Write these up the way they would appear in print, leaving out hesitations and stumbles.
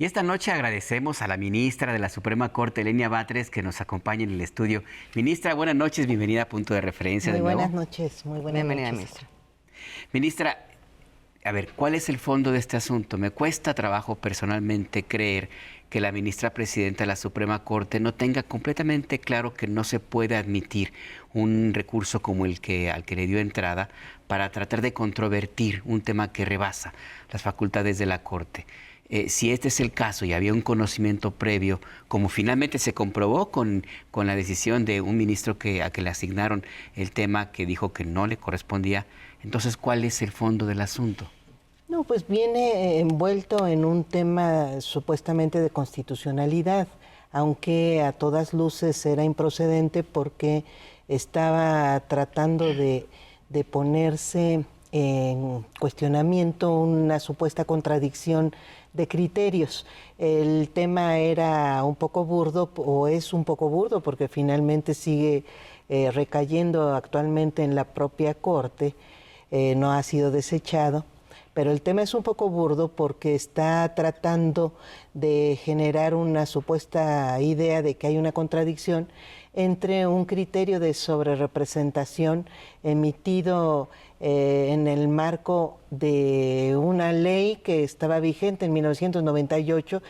Y esta noche agradecemos a la ministra de la Suprema Corte, Lenia Batres, que nos acompaña en el estudio. Ministra, buenas noches, bienvenida a Punto de Referencia Muy de nuevo. buenas noches, muy buenas Bienvenida, noches. ministra. Ministra, a ver, ¿cuál es el fondo de este asunto? Me cuesta trabajo personalmente creer que la ministra presidenta de la Suprema Corte no tenga completamente claro que no se puede admitir un recurso como al que le dio entrada para tratar de controvertir un tema que rebasa las facultades de la Corte. Si este es el caso y había un conocimiento previo, como finalmente se comprobó con la decisión de un ministro a que le asignaron el tema que dijo que no le correspondía, entonces, ¿cuál es el fondo del asunto? No, pues viene envuelto en un tema supuestamente de constitucionalidad, aunque a todas luces era improcedente porque estaba tratando de ponerse en cuestionamiento una supuesta contradicción de criterios. El tema era un poco burdo, o es un poco burdo, porque finalmente sigue recayendo actualmente en la propia Corte, no ha sido desechado. Pero el tema es un poco burdo porque está tratando de generar una supuesta idea de que hay una contradicción entre un criterio de sobrerepresentación emitido en el marco de una ley que estaba vigente en 1998,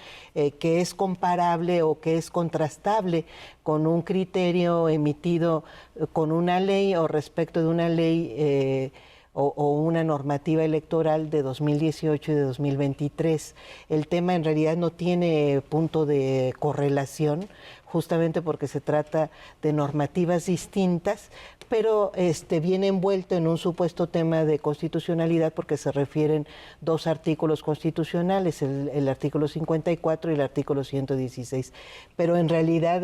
que es comparable o que es contrastable con un criterio emitido con una ley o respecto de una ley o una normativa electoral de 2018 y de 2023. El tema en realidad no tiene punto de correlación, justamente porque se trata de normativas distintas, pero viene envuelto en un supuesto tema de constitucionalidad porque se refieren dos artículos constitucionales, el artículo 54 y el artículo 116. Pero en realidad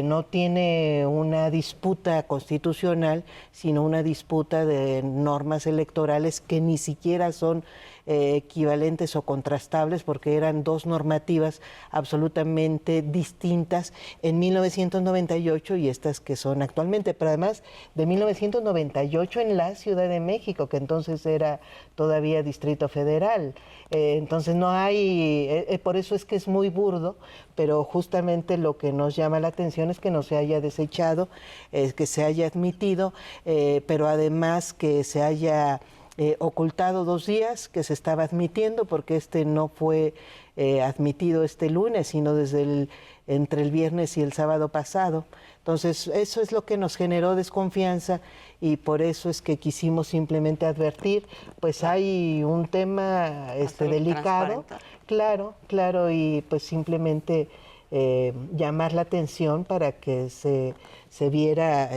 no tiene una disputa constitucional, sino una disputa de normas electorales que ni siquiera son equivalentes o contrastables, porque eran dos normativas absolutamente distintas en 1998 y estas que son actualmente, pero además de 1998 en la Ciudad de México, que entonces era todavía Distrito Federal. Entonces no hay, por eso es que es muy burdo, pero justamente lo que nos llama la atención es que no se haya desechado, que se haya admitido, pero además que se haya ocultado 2 días, que se estaba admitiendo, porque no fue admitido este lunes, sino entre el viernes y el sábado pasado. Entonces, eso es lo que nos generó desconfianza y por eso es que quisimos simplemente advertir, pues hay un tema delicado, claro, y pues simplemente llamar la atención para que se viera,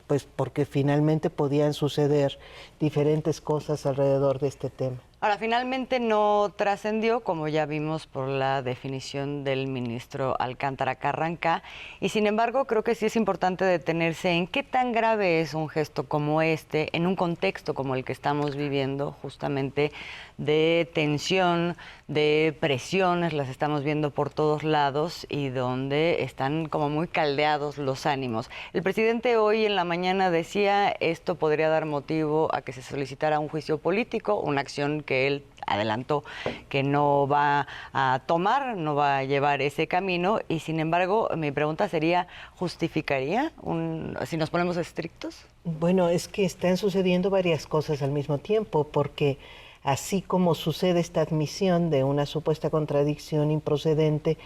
pues porque finalmente podían suceder diferentes cosas alrededor de este tema. Ahora, finalmente no trascendió, como ya vimos por la definición del ministro Alcántara Carranca, y sin embargo creo que sí es importante detenerse en qué tan grave es un gesto como este, en un contexto como el que estamos viviendo, justamente de tensión, de presiones, las estamos viendo por todos lados y donde están como muy caldeados los ánimos. El presidente hoy en la mañana decía esto podría dar motivo a que se solicitara un juicio político, una acción que él adelantó que no va a tomar, no va a llevar ese camino y sin embargo mi pregunta sería, ¿justificaría si nos ponemos estrictos? Bueno, es que están sucediendo varias cosas al mismo tiempo, porque así como sucede esta admisión de una supuesta contradicción improcedente,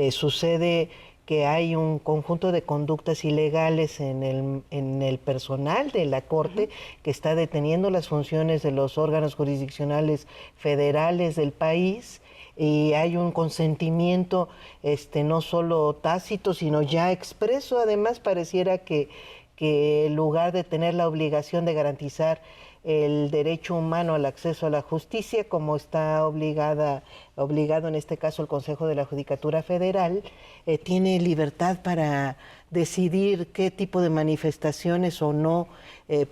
sucede que hay un conjunto de conductas ilegales en el personal de la Corte que está deteniendo las funciones de los órganos jurisdiccionales federales del país, y hay un consentimiento no solo tácito, sino ya expreso. Además, pareciera que en lugar de tener la obligación de garantizar el derecho humano al acceso a la justicia, como está obligado en este caso el Consejo de la Judicatura Federal, tiene libertad para decidir qué tipo de manifestaciones o no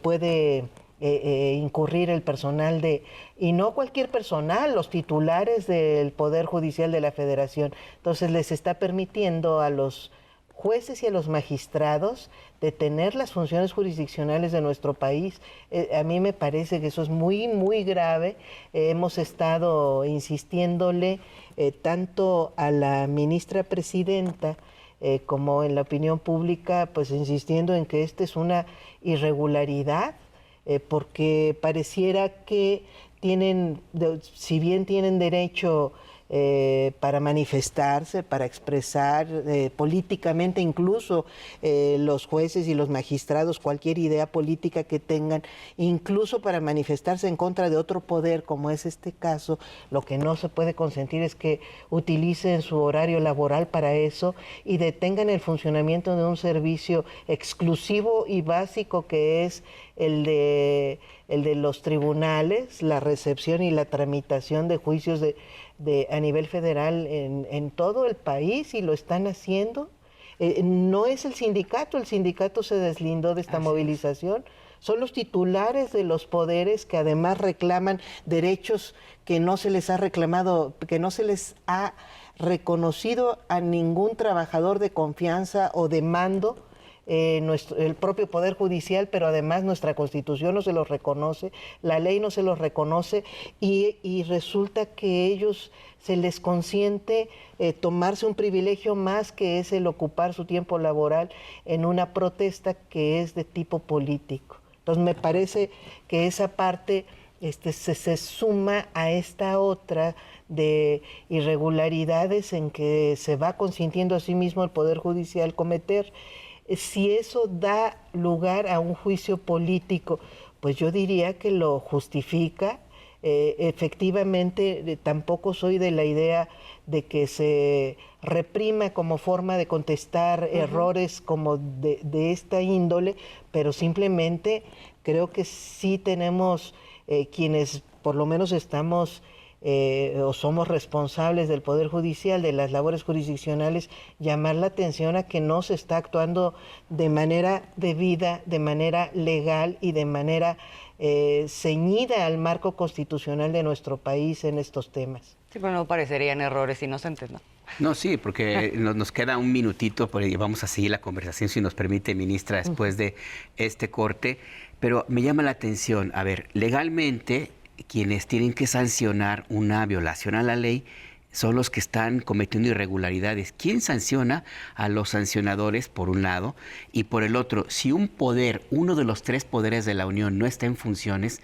puede incurrir el personal y no cualquier personal, los titulares del Poder Judicial de la Federación. Entonces les está permitiendo a los jueces y a los magistrados de tener las funciones jurisdiccionales de nuestro país. A mí me parece que eso es muy, muy grave. Hemos estado insistiéndole tanto a la ministra presidenta como en la opinión pública, pues insistiendo en que esta es una irregularidad, porque pareciera que tienen, si bien tienen derecho para manifestarse, para expresar políticamente, incluso los jueces y los magistrados, cualquier idea política que tengan, incluso para manifestarse en contra de otro poder, como es este caso, lo que no se puede consentir es que utilicen su horario laboral para eso y detengan el funcionamiento de un servicio exclusivo y básico que es el de los tribunales, la recepción y la tramitación de juicios a nivel federal en todo el país, y lo están haciendo. No es el sindicato se deslindó de esta movilización, son los titulares de los poderes que además reclaman derechos que no se les ha reclamado, que no se les ha reconocido a ningún trabajador de confianza o de mando. El propio Poder Judicial, pero además nuestra Constitución no se los reconoce, la ley no se los reconoce, y resulta que ellos se les consiente tomarse un privilegio más, que es el ocupar su tiempo laboral en una protesta que es de tipo político. Entonces me parece que esa parte se suma a esta otra de irregularidades en que se va consintiendo a sí mismo el Poder Judicial cometer. Si eso da lugar a un juicio político, pues yo diría que lo justifica. Efectivamente, tampoco soy de la idea de que se reprima como forma de contestar errores como de esta índole, pero simplemente creo que sí tenemos quienes por lo menos estamos o somos responsables del Poder Judicial, de las labores jurisdiccionales, llamar la atención a que no se está actuando de manera debida, de manera legal y de manera ceñida al marco constitucional de nuestro país en estos temas. Sí, pero no parecerían errores inocentes, ¿no? No, sí, porque nos queda un minutito, y vamos a seguir la conversación, si nos permite, ministra, después de este corte. Pero me llama la atención, a ver, legalmente quienes tienen que sancionar una violación a la ley son los que están cometiendo irregularidades. ¿Quién sanciona a los sancionadores, por un lado? Y por el otro, si un poder, uno de los 3 poderes de la Unión, no está en funciones,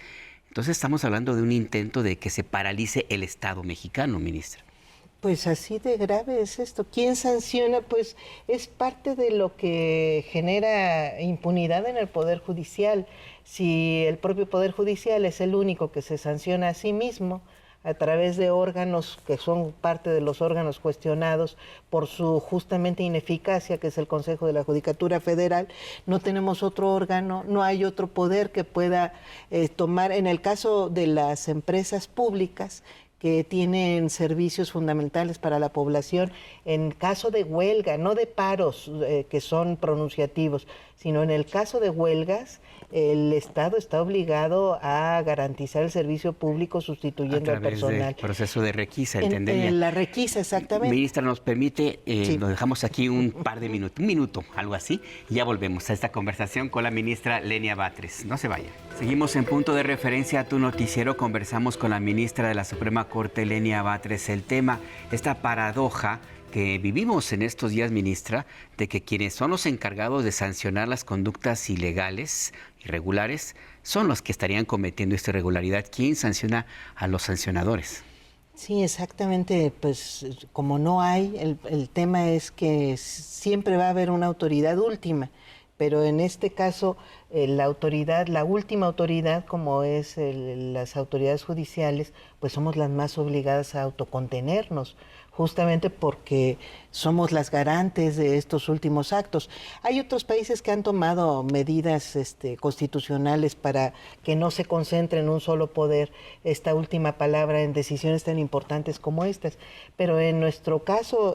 entonces estamos hablando de un intento de que se paralice el Estado mexicano, ministra. Pues así de grave es esto. ¿Quién sanciona? Pues es parte de lo que genera impunidad en el Poder Judicial. Si el propio Poder Judicial es el único que se sanciona a sí mismo a través de órganos que son parte de los órganos cuestionados por su justamente ineficacia, que es el Consejo de la Judicatura Federal, no tenemos otro órgano, no hay otro poder que pueda tomar. En el caso de las empresas públicas, que tienen servicios fundamentales para la población, en caso de huelga, no de paros que son pronunciativos, sino en el caso de huelgas, el Estado está obligado a garantizar el servicio público sustituyendo al personal. Del proceso de requisa, entendería. En la requisa, exactamente. Ministra, nos permite, Sí. nos dejamos aquí un par de minutos, un minuto, algo así, y ya volvemos a esta conversación con la ministra Lenia Batres. No se vaya. Seguimos en Punto de Referencia a tu noticiero. Conversamos con la ministra de la Suprema Corte, Lenia Batres. El tema, esta paradoja que vivimos en estos días, ministra, de que quienes son los encargados de sancionar las conductas ilegales, irregulares, son los que estarían cometiendo esta irregularidad. ¿Quién sanciona a los sancionadores? Sí, exactamente. Pues como no hay, el tema es que siempre va a haber una autoridad última, pero en este caso la autoridad, la última autoridad, como es las autoridades judiciales, pues somos las más obligadas a autocontenernos, justamente porque somos las garantes de estos últimos actos. Hay otros países que han tomado medidas constitucionales para que no se concentre en un solo poder esta última palabra en decisiones tan importantes como estas. Pero en nuestro caso,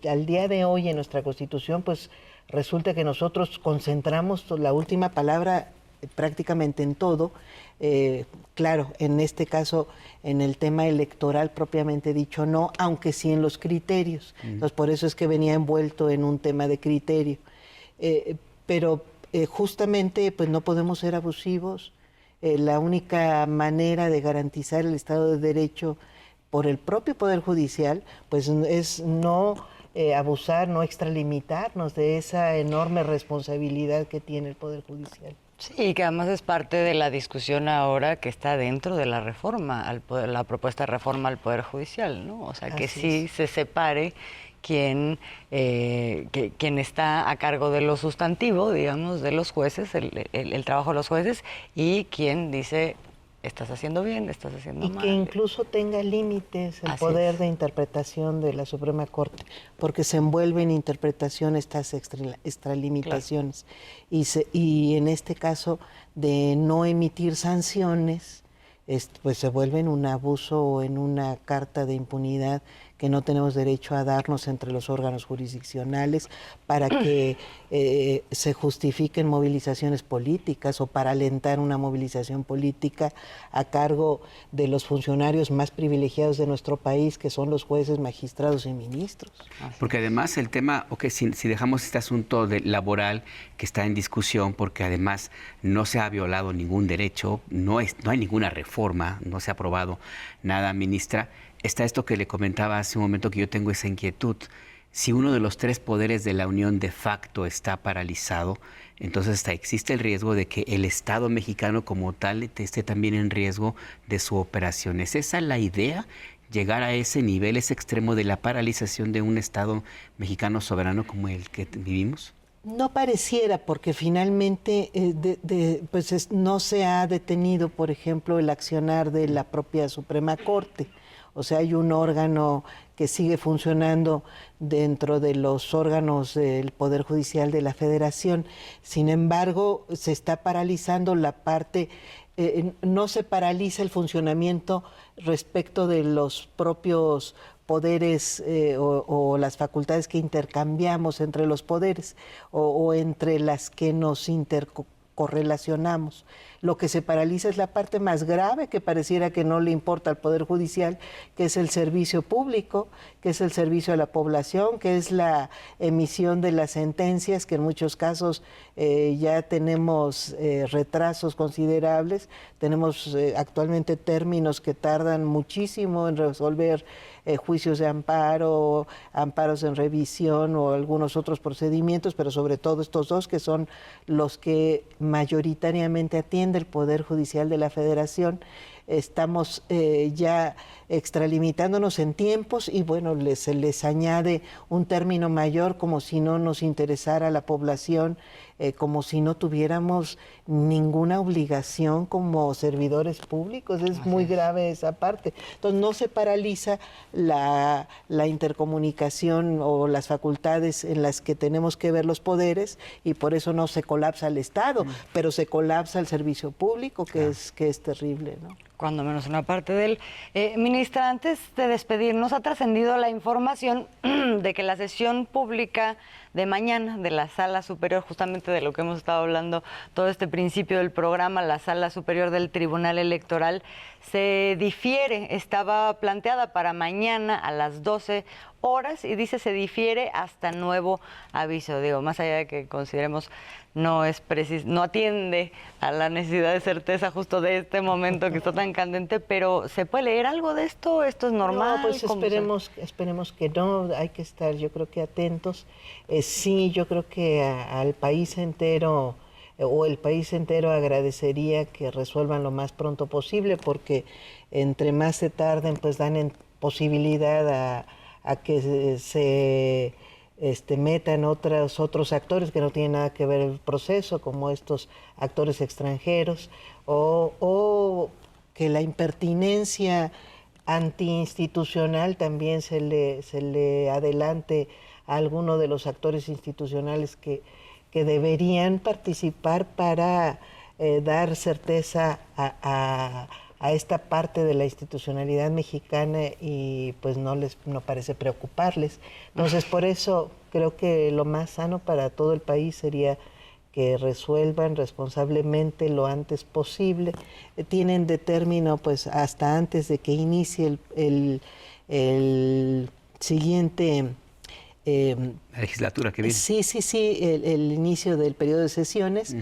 al día de hoy, en nuestra Constitución, pues resulta que nosotros concentramos la última palabra prácticamente en todo. Claro, en este caso, en el tema electoral propiamente dicho, no, aunque sí en los criterios. Entonces, por eso es que venía envuelto en un tema de criterio. Pero justamente, pues no podemos ser abusivos. La única manera de garantizar el Estado de Derecho por el propio Poder Judicial, pues es no abusar, no extralimitarnos de esa enorme responsabilidad que tiene el Poder Judicial. Sí, que además es parte de la discusión ahora que está dentro de la reforma, la propuesta de reforma al Poder Judicial, ¿no? O sea, que sí se separe quien está a cargo de lo sustantivo, digamos, de los jueces, el trabajo de los jueces, y quien dice, estás haciendo bien, estás haciendo mal. Y que incluso tenga límites el poder de interpretación de la Suprema Corte, porque se envuelve en interpretación estas extralimitaciones. Claro. Y en este caso de no emitir sanciones, pues se vuelve en un abuso o en una carta de impunidad que no tenemos derecho a darnos entre los órganos jurisdiccionales para que se justifiquen movilizaciones políticas o para alentar una movilización política a cargo de los funcionarios más privilegiados de nuestro país, que son los jueces, magistrados y ministros. Porque además el tema, si dejamos este asunto laboral que está en discusión, porque además no se ha violado ningún derecho, no hay ninguna reforma, no se ha aprobado nada, ministra. Está esto que le comentaba hace un momento, que yo tengo esa inquietud. Si uno de los tres poderes de la Unión de facto está paralizado, entonces hasta existe el riesgo de que el Estado mexicano como tal esté también en riesgo de su operación. ¿Es esa la idea? ¿Llegar a ese nivel, ese extremo de la paralización de un Estado mexicano soberano como el que vivimos? No pareciera, porque finalmente no se ha detenido, por ejemplo, el accionar de la propia Suprema Corte. O sea, hay un órgano que sigue funcionando dentro de los órganos del Poder Judicial de la Federación. Sin embargo, se está paralizando la parte, no se paraliza el funcionamiento respecto de los propios poderes o las facultades que intercambiamos entre los poderes o entre las que nos correlacionamos. Lo que se paraliza es la parte más grave, que pareciera que no le importa al Poder Judicial, que es el servicio público, que es el servicio a la población, que es la emisión de las sentencias, que en muchos casos ya tenemos retrasos considerables. Tenemos actualmente términos que tardan muchísimo en resolver juicios de amparo, amparos en revisión o algunos otros procedimientos, pero sobre todo estos dos, que son los que mayoritariamente atiende el Poder Judicial de la Federación. Estamos ya extralimitándonos en tiempos y bueno, se les añade un término mayor, como si no nos interesara la población, como si no tuviéramos ninguna obligación como servidores públicos. Es muy grave esa parte. Entonces no se paraliza la intercomunicación o las facultades en las que tenemos que ver los poderes, y por eso no se colapsa el Estado, pero se colapsa el servicio público, que es terrible, ¿no? Cuando menos una parte de él. Ministra, antes de despedirnos, ha trascendido la información de que la sesión pública de mañana de la Sala Superior, justamente de lo que hemos estado hablando todo este principio del programa, la Sala Superior del Tribunal Electoral, se difiere, estaba planteada para mañana a las 12 horas y dice se difiere hasta nuevo aviso. Digo, más allá de que consideremos no atiende a la necesidad de certeza justo de este momento que está tan candente, pero ¿se puede leer algo de esto? ¿Esto es normal? No, pues esperemos que no. Hay que estar, yo creo que atentos. Sí, yo creo que al país entero o el país entero agradecería que resuelvan lo más pronto posible, porque entre más se tarden, pues dan posibilidad a que se metan otros actores que no tienen nada que ver el proceso, como estos actores extranjeros, o que la impertinencia antiinstitucional también se le adelante a alguno de los actores institucionales que deberían participar para dar certeza a esta parte de la institucionalidad mexicana, y pues no parece preocuparles. Entonces, por eso creo que lo más sano para todo el país sería que resuelvan responsablemente lo antes posible. Tienen de término pues hasta antes de que inicie el siguiente... la legislatura que viene. Sí, el inicio del periodo de sesiones.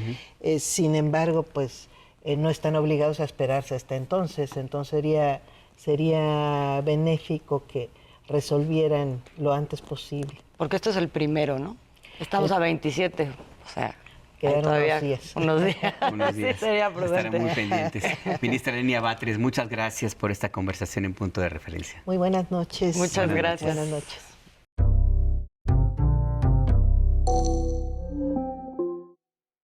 Sin embargo, pues no están obligados a esperarse hasta entonces sería benéfico que resolvieran lo antes posible. Porque esto es el primero, ¿no? Estamos a 27, o sea... Quedan todavía unos días. Unos días. Sí, sería prudente. Estarán muy pendientes. Ministra Lenia Batres, muchas gracias por esta conversación en Punto de Referencia. Muy buenas noches. Muchas gracias. Buenas noches.